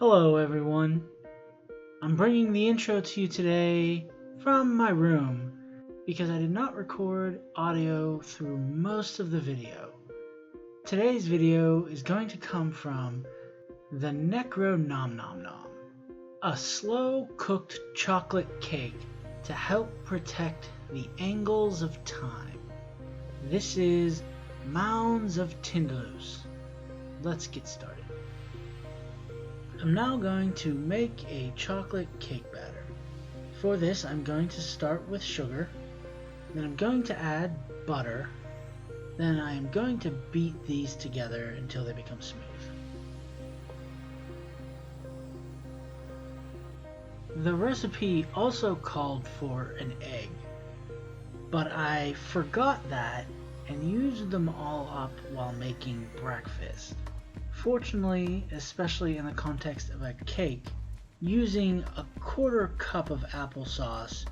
Hello everyone. I'm bringing the intro to you today from my room because I did not record audio through most of the video. Today's video is going to come from the Necronomnomnom, a slow cooked chocolate cake to help protect the angles of time. This is Mounds of Tindalos. Let's get started. I'm now going to make a chocolate cake batter. For this, I'm going to start with sugar, then I'm going to add butter, then I am going to beat these together until they become smooth. The recipe also called for an egg, but I forgot that and used them all up while making breakfast. Fortunately, especially in the context of a cake, using a quarter cup of applesauce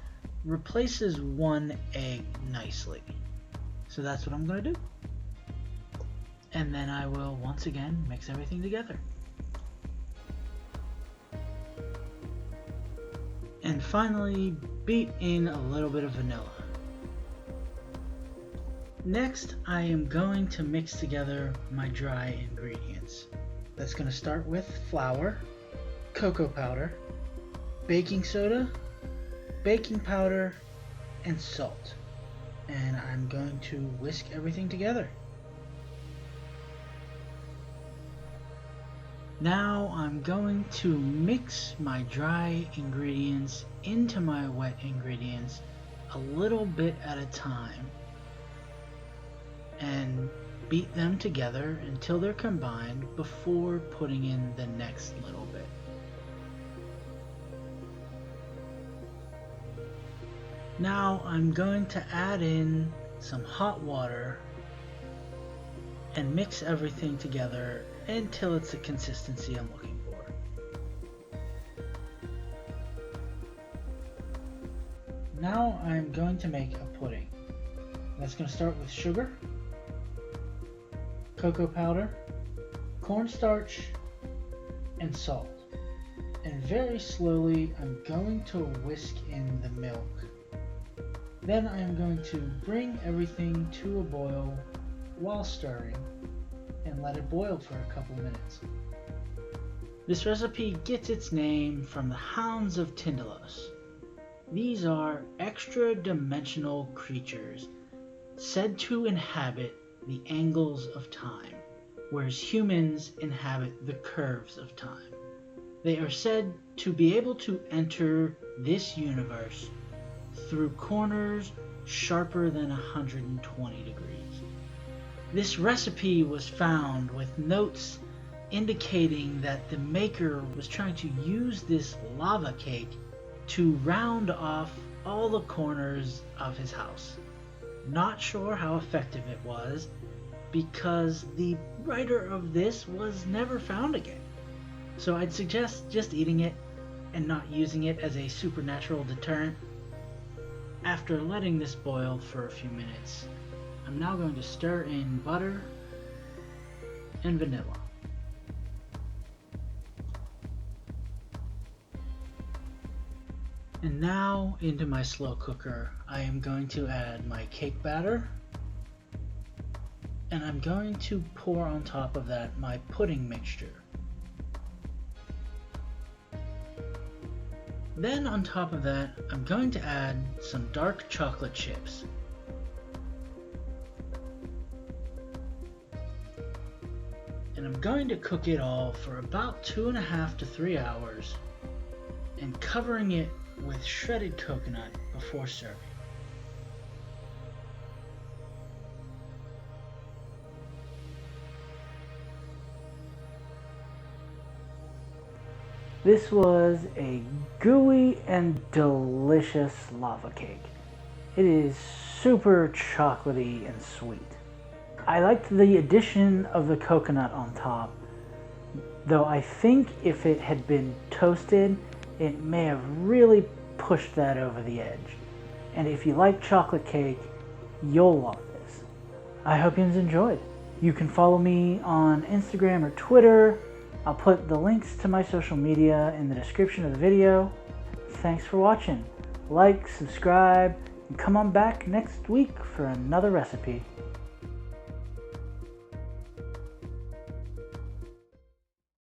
replaces one egg nicely. So that's what I'm going to do. And then I will once again mix everything together. And finally, beat in a little bit of vanilla. Next, I am going to mix together my dry ingredients. That's going to start with flour, cocoa powder, baking soda, baking powder, and salt. And I'm going to whisk everything together. Now I'm going to mix my dry ingredients into my wet ingredients a little bit at a time, and beat them together until they're combined before putting in the next little bit. Now I'm going to add in some hot water and mix everything together until it's the consistency I'm looking for. Now I'm going to make a pudding. That's going to start with sugar, cocoa powder, cornstarch, and salt. And very slowly I'm going to whisk in the milk. Then I'm going to bring everything to a boil while stirring and let it boil for a couple minutes. This recipe gets its name from the Mounds of Tindalos. These are extra-dimensional creatures said to inhabit the angles of time, whereas humans inhabit the curves of time. They are said to be able to enter this universe through corners sharper than 120 degrees. This recipe was found with notes indicating that the maker was trying to use this lava cake to round off all the corners of his house. Not sure how effective it was, because the writer of this was never found again. So I'd suggest just eating it and not using it as a supernatural deterrent. After letting this boil for a few minutes, I'm now going to stir in butter and vanilla. And now into my slow cooker, I am going to add my cake batter, and I'm going to pour on top of that my pudding mixture. Then on top of that, I'm going to add some dark chocolate chips. And I'm going to cook it all for about 2.5 to 3 hours, and covering it with shredded coconut before serving. This was a gooey and delicious lava cake. It is super chocolatey and sweet. I liked the addition of the coconut on top, though I think if it had been toasted, it may have really pushed that over the edge. And if you like chocolate cake, you'll love this. I hope you enjoyed. You can follow me on Instagram or Twitter I'll put the links to my social media in the description of the video. Thanks for watching. Like, subscribe, and come on back next week for another recipe.